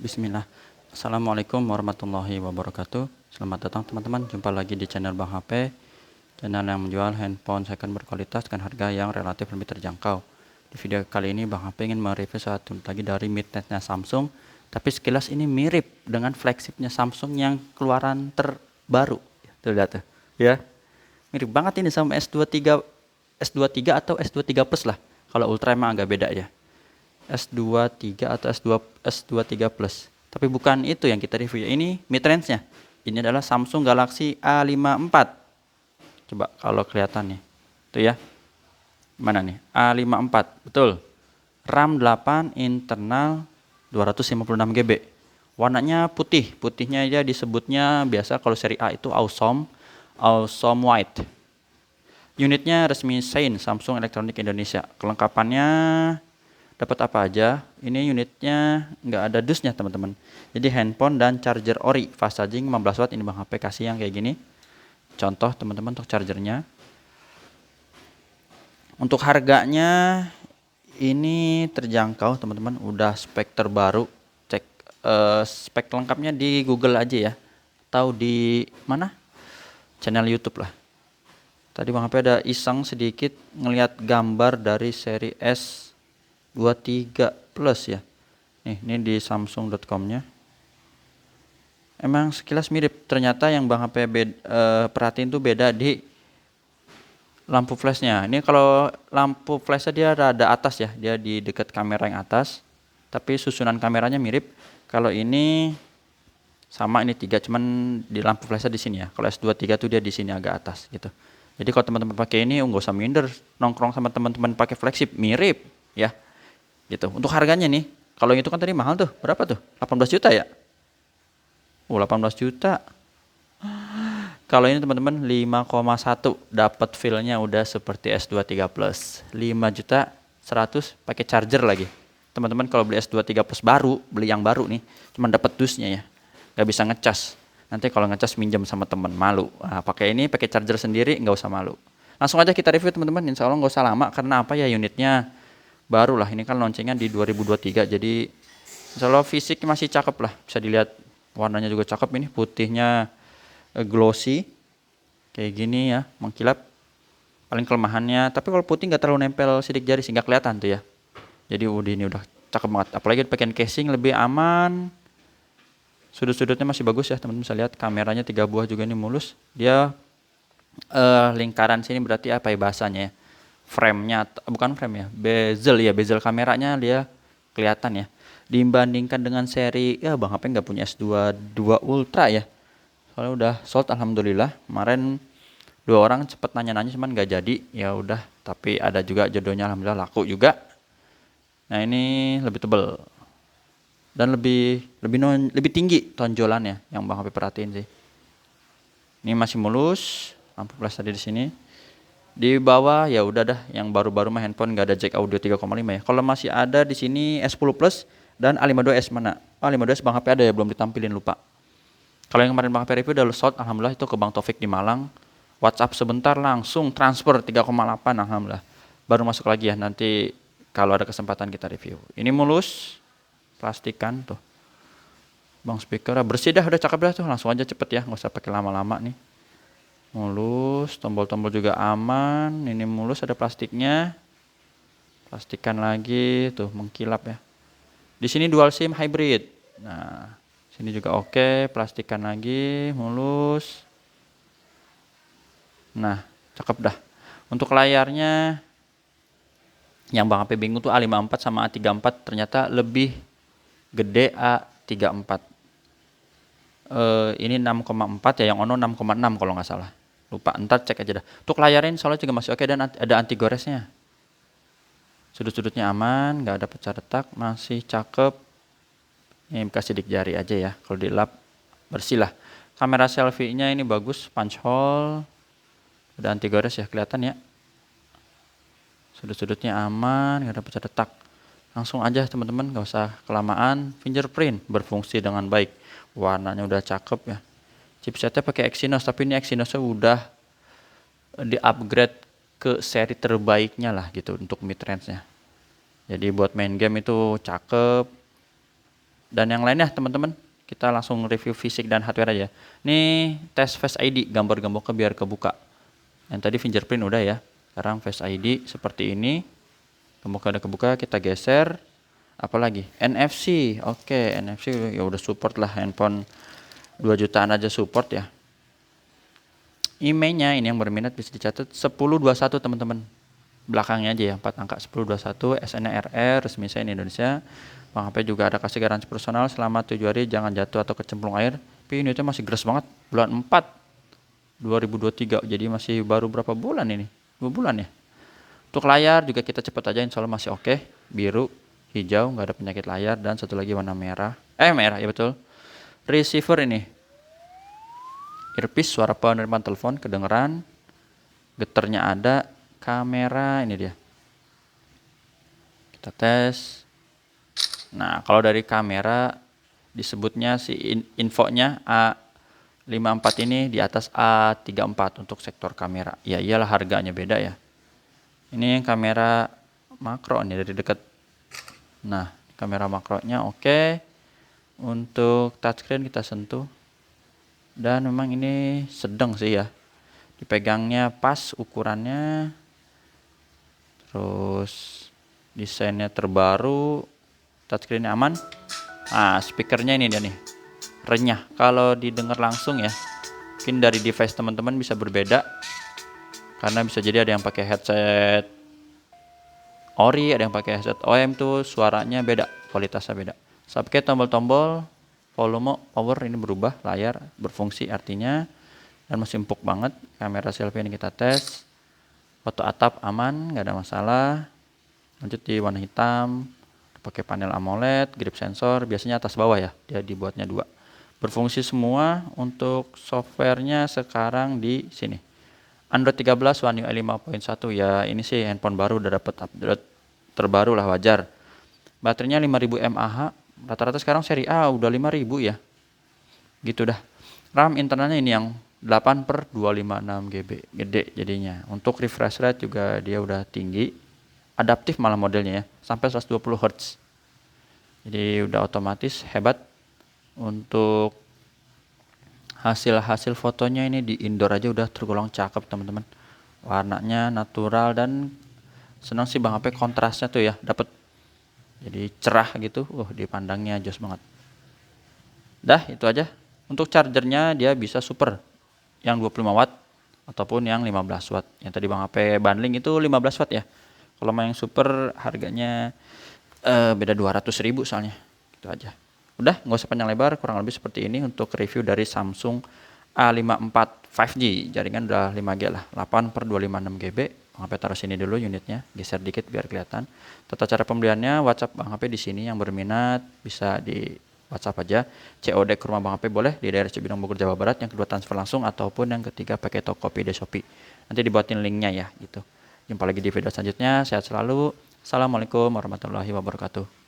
Bismillah. Assalamualaikum warahmatullahi wabarakatuh. Selamat datang teman-teman. Jumpa lagi di channel Bang HP. Channel yang menjual handphone second berkualitas dengan harga yang relatif lebih terjangkau. Di video kali ini Bang HP ingin mereview satu lagi dari midrange-nya Samsung. Tapi sekilas ini mirip dengan flagshipnya Samsung yang keluaran terbaru. Tuh lihat tuh. Ya. Mirip banget ini sama S23 atau S23 Plus lah. Kalau Ultra emang agak beda ya. S23 atau S23 Plus. Tapi bukan itu yang kita review. Ini mid-range-nya. Ini adalah Samsung Galaxy A54. Coba kalau kelihatan nih. Tuh ya. Mana nih? A54. Betul. RAM 8, internal 256 GB. Warnanya putih. Putihnya aja disebutnya biasa kalau seri A itu Awesome White. Unitnya resmi Sein, Samsung Electronics Indonesia. Kelengkapannya dapat apa aja? Ini unitnya nggak ada dusnya teman-teman. Jadi handphone dan charger ori fast charging 15 watt. Ini Bang HP kasih yang kayak gini. Contoh teman-teman untuk chargernya. Untuk harganya ini terjangkau teman-teman. Udah spek terbaru. Cek spek lengkapnya di Google aja ya. Atau di mana? Channel YouTube lah. Tadi Bang HP ada iseng sedikit ngelihat gambar dari seri S23 Plus ya. Ini di samsung.com-nya. Emang sekilas mirip. Ternyata yang Bang HP perhatiin tuh beda di lampu flashnya. Ini kalau lampu flashnya dia rada atas ya. Dia di dekat kamera yang atas. Tapi susunan kameranya mirip. Kalau ini sama, ini 3, cuman di lampu flashnya di sini ya. Kalau S23 tuh dia di sini agak atas gitu. Jadi kalau teman-teman pakai ini nggak usah minder, nongkrong sama teman-teman pakai flagship mirip ya. Gitu. Untuk harganya nih, kalau yang itu kan tadi mahal tuh. Berapa tuh? 18 juta ya? 18 juta. Kalau ini teman-teman 5,1 dapat feel-nya udah seperti S23 Plus. 5 juta 100 pakai charger lagi. Teman-teman kalau beli S23 Plus baru, beli yang baru nih, cuma dapat dusnya ya. Nggak bisa ngecas. Nanti kalau ngecas minjem sama temen, malu. Nah, pakai ini, pakai charger sendiri, nggak usah malu. Langsung aja kita review teman-teman, insya Allah nggak usah lama. Karena apa ya, unitnya baru lah. Ini kan launchingnya di 2023, jadi insya Allah fisik masih cakep lah. Bisa dilihat warnanya juga cakep ini, putihnya glossy. Kayak gini ya, mengkilap. Paling kelemahannya, tapi kalau putih nggak terlalu nempel sidik jari sehingga kelihatan tuh ya. Jadi ini udah cakep banget. Apalagi pakaian casing lebih aman. Sudut-sudutnya masih bagus ya teman-teman, bisa lihat kameranya 3 buah juga ini mulus. Dia lingkaran sini berarti apa ya bahasanya ya, frame-nya bukan frame ya, bezel kameranya dia kelihatan ya. Dibandingkan dengan seri ya Bang HP nggak punya S22 Ultra ya, soalnya udah sold alhamdulillah. Kemarin 2 orang cepet nanya-nanya cuman nggak jadi ya udah, tapi ada juga jodohnya alhamdulillah laku juga. Nah ini lebih tebel dan lebih tinggi tonjolannya yang Bang HP perhatiin sih. Ini masih mulus, lampu flash tadi di sini. Di bawah ya udah dah, yang baru-baru mah handphone nggak ada jack audio 3,5 ya. Kalau masih ada di sini S10 Plus dan A52s mana? A52s Bang HP ada ya, belum ditampilin, lupa. Kalau yang kemarin Bang HP review udah sold alhamdulillah, itu ke Bang Taufik di Malang. WhatsApp sebentar langsung transfer 3,8 alhamdulillah. Baru masuk lagi ya, nanti kalau ada kesempatan kita review. Ini mulus. Plastikan tuh. Bang speaker bersih dah, udah cakep dah tuh, langsung aja cepet ya, nggak usah pakai lama-lama nih. Mulus, tombol-tombol juga aman, ini mulus, ada plastiknya. Plastikan lagi tuh, mengkilap ya. Di sini dual SIM hybrid. Nah, sini juga oke, plastikan lagi, mulus. Nah, cakep dah. Untuk layarnya yang Bang HP bingung tuh A54 sama A34, ternyata lebih gede A34. Ini 6,4 ya, yang ono 6,6 kalau nggak salah. Lupa, ntar cek aja dah. Untuk layarnya soalnya juga masih oke dan ada anti goresnya. Sudut-sudutnya aman, nggak ada pecah retak, masih cakep. Ini kasih sidik jari aja ya, kalau dilap bersih lah. Kamera selfie-nya ini bagus, punch hole. Ada anti gores ya, kelihatan ya. Sudut-sudutnya aman, nggak ada pecah retak. Langsung aja teman-teman, nggak usah kelamaan. Fingerprint berfungsi dengan baik, warnanya udah cakep ya. Chipsetnya pakai Exynos, tapi ini Exynosnya udah di upgrade ke seri terbaiknya lah gitu untuk mid range nya. Jadi buat main game itu cakep. Dan yang lainnya teman-teman, kita langsung review fisik dan hardware aja. Ini tes Face ID, gambar-gambarnya biar kebuka. Yang tadi fingerprint udah ya. Sekarang Face ID seperti ini. Gemboknya udah kebuka, kita geser. Apalagi NFC. Oke, NFC ya udah support lah, handphone 2 jutaan aja support ya. IMEI-nya ini yang berminat bisa dicatat 1021 teman-teman. Belakangnya aja ya, 4 angka 1021, SN-nya RR, resmi saya Indonesia. Bang HP juga ada kasih garansi personal selama 7 hari, jangan jatuh atau kecemplung air. Tapi ini masih gres banget, bulan 4 2023, jadi masih baru berapa bulan ini? 2 bulan ya. Untuk layar juga kita cepat aja, insya Allah masih oke. Biru, hijau, nggak ada penyakit layar, dan satu lagi warna merah. Merah ya betul. Receiver ini, earpiece, suara penerimaan telepon kedengeran, getarnya ada. Kamera ini dia, kita tes. Nah, kalau dari kamera disebutnya si infonya A54 ini di atas A34 untuk sektor kamera. Ya iyalah, harganya beda ya. Ini yang kamera makro nih dari dekat. Nah, kamera makronya oke. Untuk touchscreen kita sentuh. Dan memang ini sedang sih ya. Dipegangnya pas ukurannya. Terus desainnya terbaru, touchscreen-nya aman. Speakernya ini dia nih, renyah. Kalau didengar langsung ya, mungkin dari device teman-teman bisa berbeda, karena bisa jadi ada yang pakai headset ori, ada yang pakai headset OM tuh suaranya beda, kualitasnya beda. Sampai tombol-tombol, volume, power ini berubah, layar berfungsi artinya, dan masih empuk banget. Kamera selfie ini kita tes. Foto atap aman, nggak ada masalah. Lanjut di warna hitam, pakai panel AMOLED, grip sensor, biasanya atas bawah ya, dia dibuatnya 2. Berfungsi semua. Untuk softwarenya sekarang di sini. Android 13 One UI 5.1 ya, ini sih handphone baru, udah dapat update terbaru lah, wajar. Baterainya 5000 mAh, rata-rata sekarang seri A udah 5000 ya. Gitu dah. RAM internalnya ini yang 8/256 GB, gede jadinya. Untuk refresh rate juga dia udah tinggi, adaptif malah modelnya ya, sampai 120 Hz. Jadi udah otomatis, hebat. Untuk hasil fotonya ini di indoor aja udah tergolong cakep teman-teman. Warnanya natural dan senang sih Bang HP, kontrasnya tuh ya dapet. Jadi cerah gitu, dipandangnya jos banget. Dah itu aja. Untuk chargernya dia bisa super, yang 25 watt ataupun yang 15 watt. Yang tadi Bang HP bundling itu 15 watt ya. Kalau mau yang super harganya beda 200.000 soalnya. Gitu aja. Udah, nggak usah panjang lebar, kurang lebih seperti ini untuk review dari Samsung A54 5G. Jaringan udah 5G lah, 8/256 GB. Bang HP taruh sini dulu unitnya, geser dikit biar kelihatan. Tata cara pembeliannya, WhatsApp Bang HP di sini, yang berminat bisa di WhatsApp aja. COD ke rumah Bang HP boleh di daerah Cibinong, Bogor, Jawa Barat. Yang kedua transfer langsung, ataupun yang ketiga pakai Tokopedia di Shopee. Nanti dibuatin linknya ya gitu. Jumpa lagi di video selanjutnya. Sehat selalu. Assalamualaikum warahmatullahi wabarakatuh.